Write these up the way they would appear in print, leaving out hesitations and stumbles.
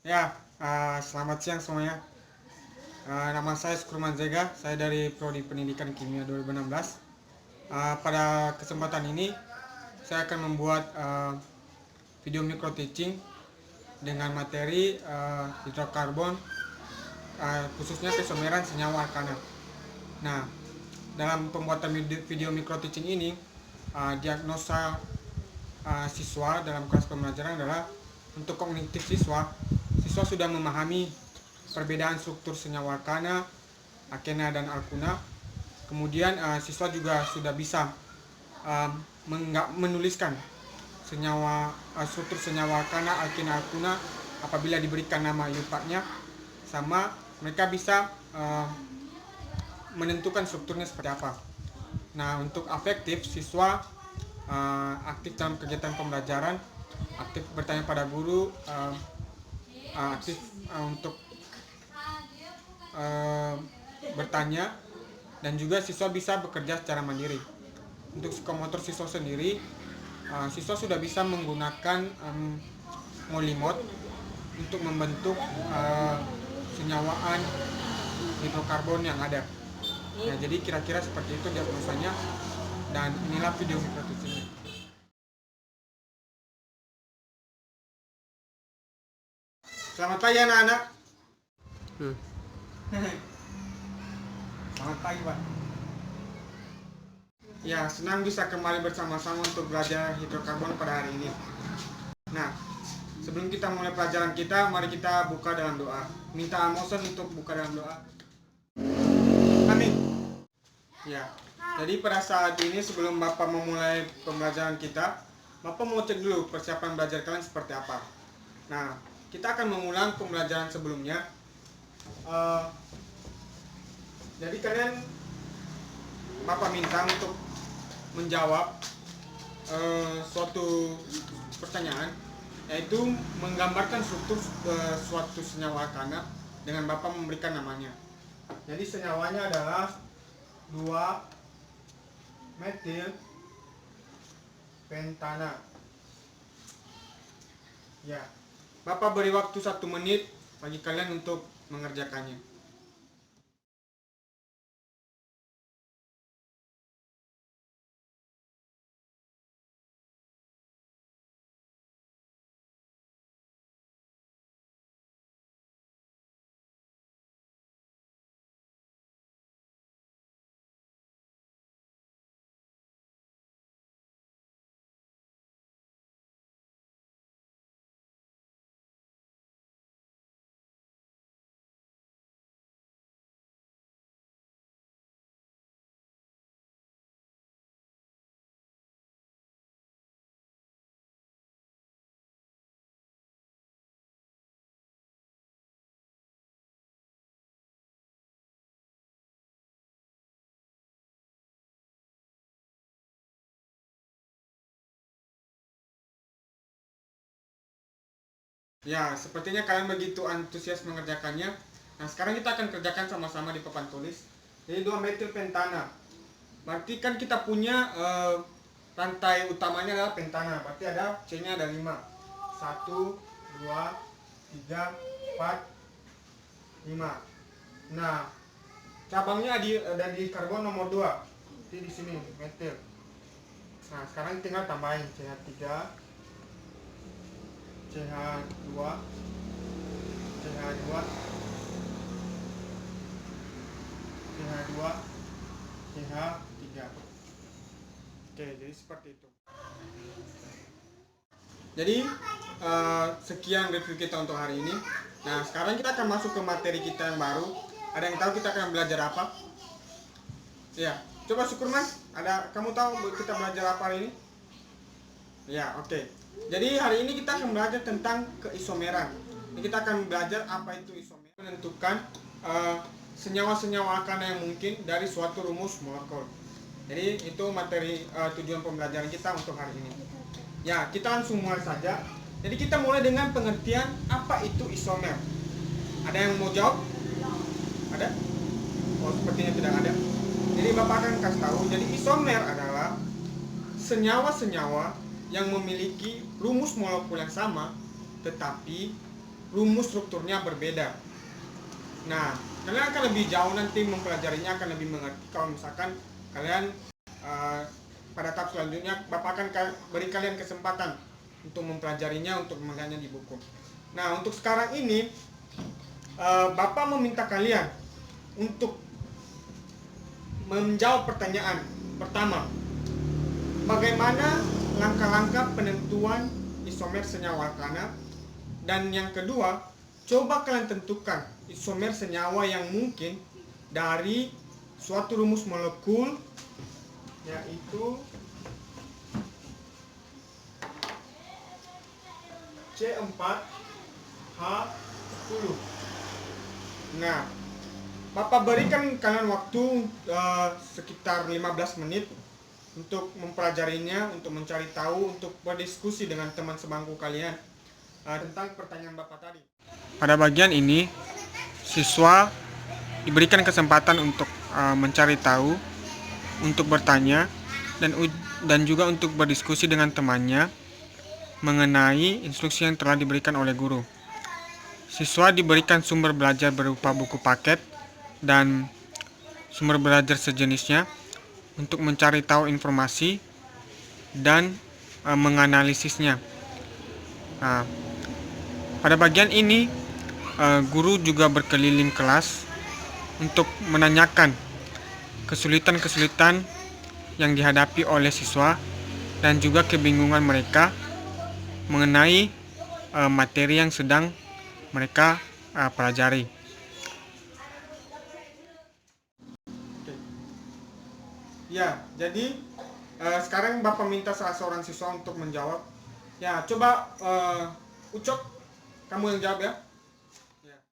Ya, selamat siang semuanya. Nama saya Sukurman Zega, saya dari Prodi Pendidikan Kimia 2016. Pada kesempatan ini, saya akan membuat video micro teaching dengan materi hidrokarbon, khususnya keisomeran senyawa alkana. Nah, dalam pembuatan video micro teaching ini, diagnosa siswa dalam kelas pembelajaran adalah untuk kognitif siswa sudah memahami perbedaan struktur senyawa alkana, akena dan alkuna. Kemudian siswa juga sudah bisa menuliskan struktur senyawa alkana, akena, alkuna apabila diberikan nama IUPAC-nya, sama mereka bisa menentukan strukturnya seperti apa. Nah, untuk afektif, siswa aktif dalam kegiatan pembelajaran, aktif bertanya pada guru, aktif untuk bertanya, dan juga siswa bisa bekerja secara mandiri. Untuk psikomotor siswa sendiri, siswa sudah bisa menggunakan molimot untuk membentuk senyawaan hidrokarbon yang ada. Nah, jadi kira-kira seperti itu diagnosanya, dan inilah video microteaching. Selamat pagi anak-anak. Selamat pagi, Pak. Ya, senang bisa kembali bersama-sama untuk belajar hidrokarbon pada hari ini. Nah, sebelum kita mulai pelajaran kita, mari kita buka dalam doa. Minta Amoson untuk buka dalam doa. Amin. Ya, jadi pada saat ini sebelum Bapak memulai pembelajaran kita, Bapak mau cek dulu persiapan belajar kalian seperti apa. Nah, kita akan mengulang pembelajaran sebelumnya. Jadi kalian, Bapak minta untuk menjawab suatu pertanyaan, yaitu menggambarkan struktur suatu senyawa alkana dengan Bapak memberikan namanya. Jadi senyawanya adalah 2-metil pentana. Ya, Bapak beri waktu 1 menit bagi kalian untuk mengerjakannya. Ya, sepertinya kalian begitu antusias mengerjakannya. Nah, sekarang kita akan kerjakan sama-sama di papan tulis. Jadi 2-metil pentana. Berarti kan kita punya rantai utamanya adalah pentana. Berarti ada C-nya ada 5. 1, 2, 3, 4, 5. Nah, cabangnya ada di karbon nomor 2. Jadi di sini metil. Nah, sekarang tinggal tambahin CH3, CH2, CH2, CH2, CH3. Oke, jadi seperti itu. Jadi sekian review kita untuk hari ini. Nah, sekarang kita akan masuk ke materi kita yang baru. Ada yang tahu kita akan belajar apa? Ya, coba Syukurman, kamu tahu kita belajar apa hari ini? Ya, oke. Jadi hari ini kita akan belajar tentang keisomeran. Kita akan belajar apa itu isomer, menentukan senyawa-senyawa alkana yang mungkin dari suatu rumus molekul. Jadi itu materi tujuan pembelajaran kita untuk hari ini. Ya, kita langsung mulai saja. Jadi kita mulai dengan pengertian apa itu isomer. Ada yang mau jawab? Ada? Oh, sepertinya tidak ada. Jadi Bapak akan kasih tahu. Jadi isomer adalah senyawa-senyawa yang memiliki rumus molekul yang sama, tetapi rumus strukturnya berbeda. Nah, kalian akan lebih jauh nanti mempelajarinya, akan lebih mengerti kalau misalkan kalian pada tahap selanjutnya Bapak akan beri kalian kesempatan untuk mempelajarinya, untuk melihatnya di buku. Nah, untuk sekarang ini Bapak meminta kalian untuk menjawab pertanyaan pertama. Bagaimana langkah-langkah penentuan isomer senyawa alkana? Dan yang kedua, coba kalian tentukan isomer senyawa yang mungkin dari suatu rumus molekul, yaitu C4H10. Nah, Bapak berikan kalian waktu sekitar 15 menit untuk mempelajarinya, untuk mencari tahu, untuk berdiskusi dengan teman sebangku kalian tentang pertanyaan Bapak tadi. Pada bagian ini, siswa diberikan kesempatan untuk mencari tahu, untuk bertanya, dan juga untuk berdiskusi dengan temannya mengenai instruksi yang telah diberikan oleh guru. Siswa diberikan sumber belajar berupa buku paket dan sumber belajar sejenisnya untuk mencari tahu informasi dan menganalisisnya. Nah, pada bagian ini, guru juga berkeliling kelas untuk menanyakan kesulitan-kesulitan yang dihadapi oleh siswa dan juga kebingungan mereka mengenai materi yang sedang mereka pelajari. Ya, jadi sekarang Bapak minta salah seorang siswa untuk menjawab. Ya, coba Ucok, kamu yang jawab ya.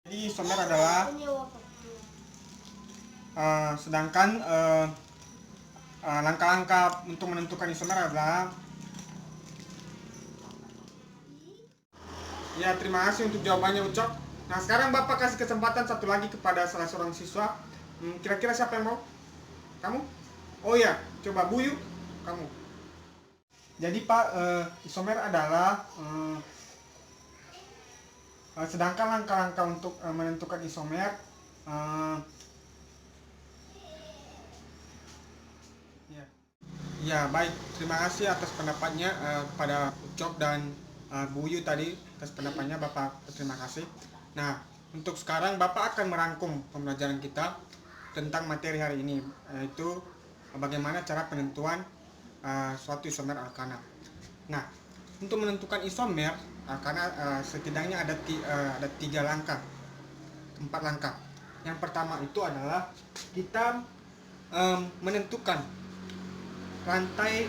Jadi isomer adalah sedangkan langkah-langkah untuk menentukan isomer adalah. Ya, terima kasih untuk jawabannya Ucok. Nah, sekarang Bapak kasih kesempatan satu lagi kepada salah seorang siswa. Kira-kira siapa yang mau? Kamu? Oh ya, coba Buyu, kamu. Jadi Pak, isomer adalah sedangkan langkah-langkah untuk menentukan isomer ya baik, terima kasih atas pendapatnya kepada Ucok dan Buyu tadi atas pendapatnya. Bapak terima kasih. Nah, untuk sekarang Bapak akan merangkum pembelajaran kita tentang materi hari ini, yaitu bagaimana cara penentuan suatu isomer alkana. Nah, untuk menentukan isomer alkana setidaknya ada 4 langkah. Yang pertama itu adalah kita menentukan rantai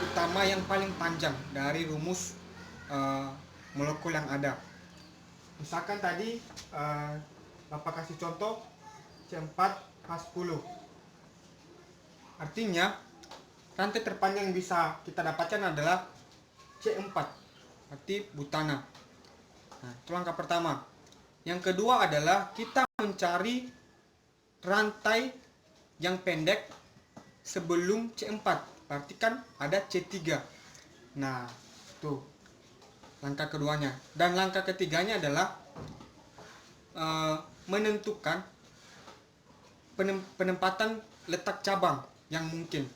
utama yang paling panjang dari rumus molekul yang ada. Misalkan tadi Bapak kasih contoh C4H10. Artinya rantai terpanjang yang bisa kita dapatkan adalah C4, berarti butana. Nah, itu langkah pertama. Yang kedua adalah kita mencari rantai yang pendek sebelum C4, berarti kan ada C3. Nah, itu langkah keduanya. Dan langkah ketiganya adalah menentukan penempatan letak cabang yang mungkin.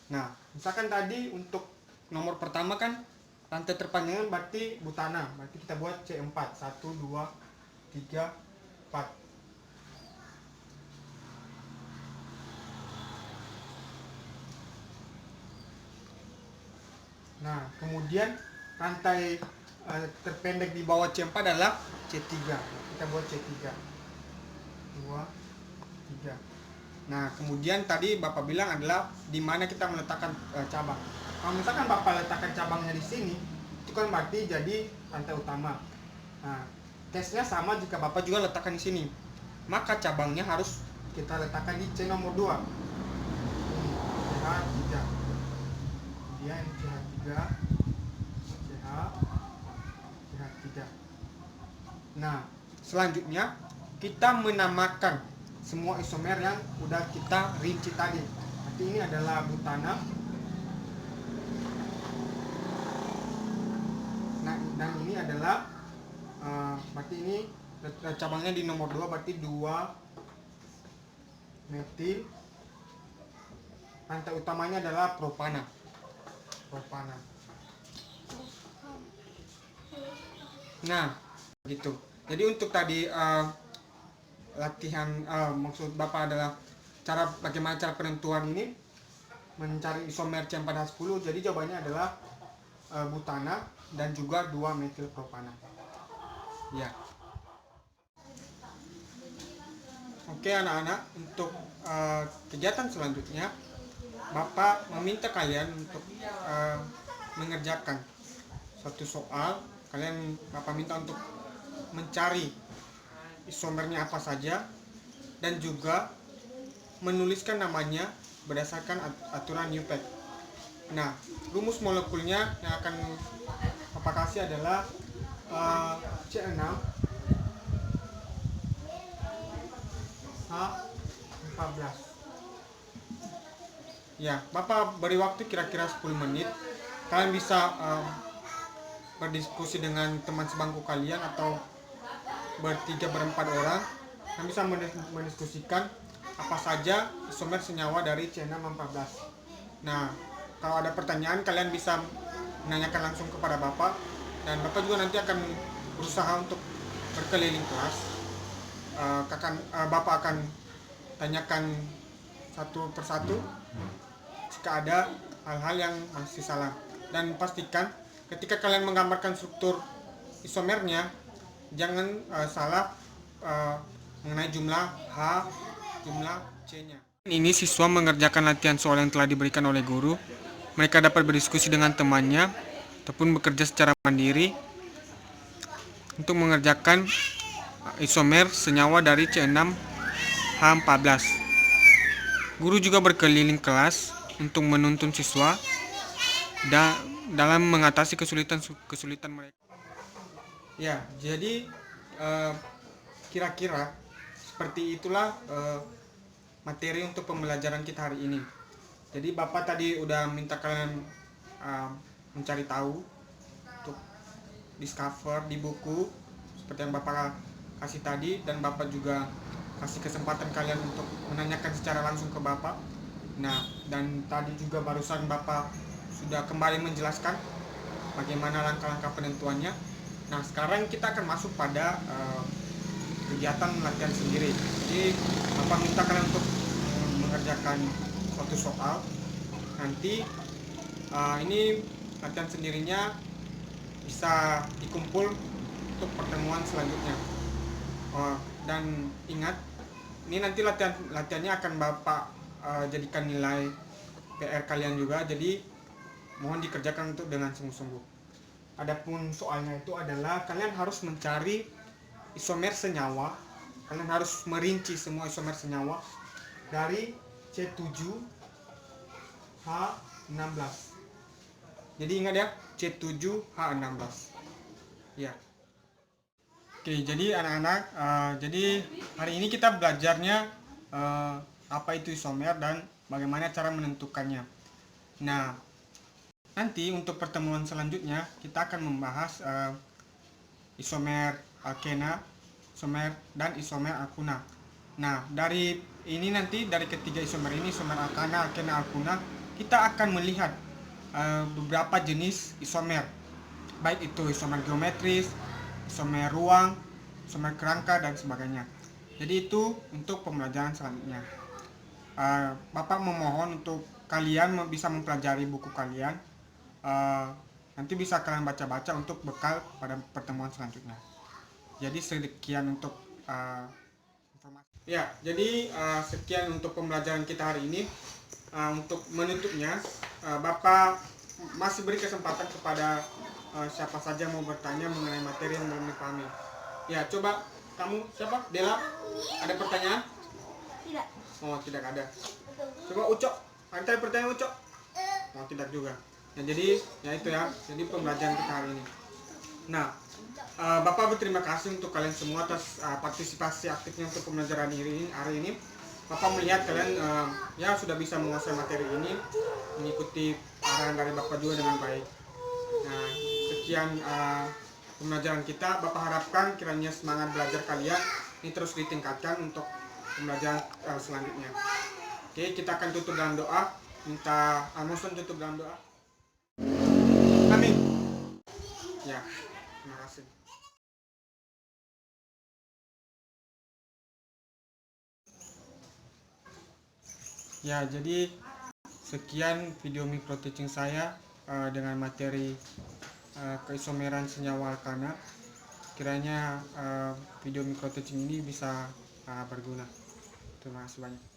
Nah, misalkan tadi untuk nomor pertama kan rantai terpanjang berarti butana, berarti kita buat C4, 1, 2, 3, 4. Nah, kemudian rantai terpendek di bawah C4 adalah C3. Kita buat C3. 2, 3. Nah, kemudian tadi Bapak bilang adalah di mana kita meletakkan cabang. Kalau misalkan Bapak letakkan cabangnya di sini, itu kan berarti jadi rantai utama. Nah, tesnya sama jika Bapak juga letakkan di sini. Maka cabangnya harus kita letakkan di C nomor 2. CH3. Kemudian CH3, CH3. Nah, selanjutnya kita menamakan semua isomer yang udah kita rinci tadi. Berarti ini adalah butana. Nah, dan ini adalah Berarti ini cabangnya di nomor 2, berarti 2 metil. Rantai utamanya adalah propana. Nah, gitu. Jadi untuk tadi latihan, maksud Bapak adalah bagaimana cara penentuan ini mencari isomer C4H10. Jadi jawabannya adalah butana dan juga 2 metil propana. Ya. Oke anak-anak, untuk kegiatan selanjutnya Bapak meminta kalian untuk mengerjakan satu soal. Bapak minta untuk mencari isomernya apa saja dan juga menuliskan namanya berdasarkan aturan Newpek. Nah, rumus molekulnya yang akan Bapak kasih adalah C6 H14. Ya, Bapak beri waktu kira-kira 10 menit. Kalian bisa berdiskusi dengan teman sebangku kalian atau bertiga berempat orang yang bisa mendiskusikan apa saja isomer senyawa dari C6H14. Nah, kalau ada pertanyaan kalian bisa menanyakan langsung kepada Bapak, dan Bapak juga nanti akan berusaha untuk berkeliling kelas. Bapak akan tanyakan satu persatu jika ada hal-hal yang masih salah, dan pastikan ketika kalian menggambarkan struktur isomernya jangan salah mengenai jumlah H, jumlah C-nya. Ini siswa mengerjakan latihan soal yang telah diberikan oleh guru. Mereka dapat berdiskusi dengan temannya ataupun bekerja secara mandiri untuk mengerjakan isomer senyawa dari C6H14. Guru juga berkeliling kelas untuk menuntun siswa dalam mengatasi kesulitan mereka. Ya, jadi kira-kira seperti itulah materi untuk pembelajaran kita hari ini. Jadi Bapak tadi udah minta kalian mencari tahu, untuk discover di buku seperti yang Bapak kasih tadi, dan Bapak juga kasih kesempatan kalian untuk menanyakan secara langsung ke Bapak. Nah, dan tadi juga barusan Bapak sudah kembali menjelaskan bagaimana langkah-langkah penentuannya. Nah, sekarang kita akan masuk pada kegiatan latihan sendiri. Jadi Bapak minta kalian untuk mengerjakan suatu soal. Nanti ini latihan sendirinya bisa dikumpul untuk pertemuan selanjutnya. Dan ingat, ini nanti latihannya akan Bapak jadikan nilai PR kalian juga. Jadi mohon dikerjakan untuk dengan sungguh-sungguh. Adapun soalnya itu adalah kalian harus mencari isomer senyawa. Kalian harus merinci semua isomer senyawa dari C7H16. Jadi ingat ya, C7H16. Ya. Oke, jadi anak-anak, jadi hari ini kita belajarnya apa itu isomer dan bagaimana cara menentukannya. Nah, nanti untuk pertemuan selanjutnya kita akan membahas isomer alkena, isomer dan isomer alkuna. Nah, dari ini nanti dari ketiga isomer ini, isomer alkana, alkena, alkuna, kita akan melihat beberapa jenis isomer. Baik itu isomer geometris, isomer ruang, isomer kerangka dan sebagainya. Jadi itu untuk pembelajaran selanjutnya. Bapak memohon untuk kalian bisa mempelajari buku kalian. Nanti bisa kalian baca-baca untuk bekal pada pertemuan selanjutnya. Jadi sekian untuk informasi. Ya, jadi sekian untuk pembelajaran kita hari ini. Untuk menutupnya, Bapak masih beri kesempatan kepada siapa saja mau bertanya mengenai materi yang belum dipahami. Ya, coba kamu siapa? Dela? Ada pertanyaan? Tidak. Oh, tidak ada. Coba Ucok, ada pertanyaan Ucok? Oh, tidak juga. Nah, jadi ya itu ya. Jadi pembelajaran kita hari ini. Nah, Bapak berterima kasih untuk kalian semua atas partisipasi aktifnya untuk pembelajaran hari ini. Bapak melihat kalian ya sudah bisa menguasai materi ini, mengikuti arahan dari Bapak juga dengan baik. Nah, sekian pembelajaran kita. Bapak harapkan kiranya semangat belajar kalian ini terus ditingkatkan untuk pembelajaran selanjutnya. Oke, kita akan tutup dalam doa. Minta Amoson tutup dalam doa. Amin. Ya, terima kasih. Ya, jadi sekian video micro teaching saya dengan materi keisomeran senyawa alkana. Kiranya video micro teaching ini bisa berguna. Terima kasih banyak.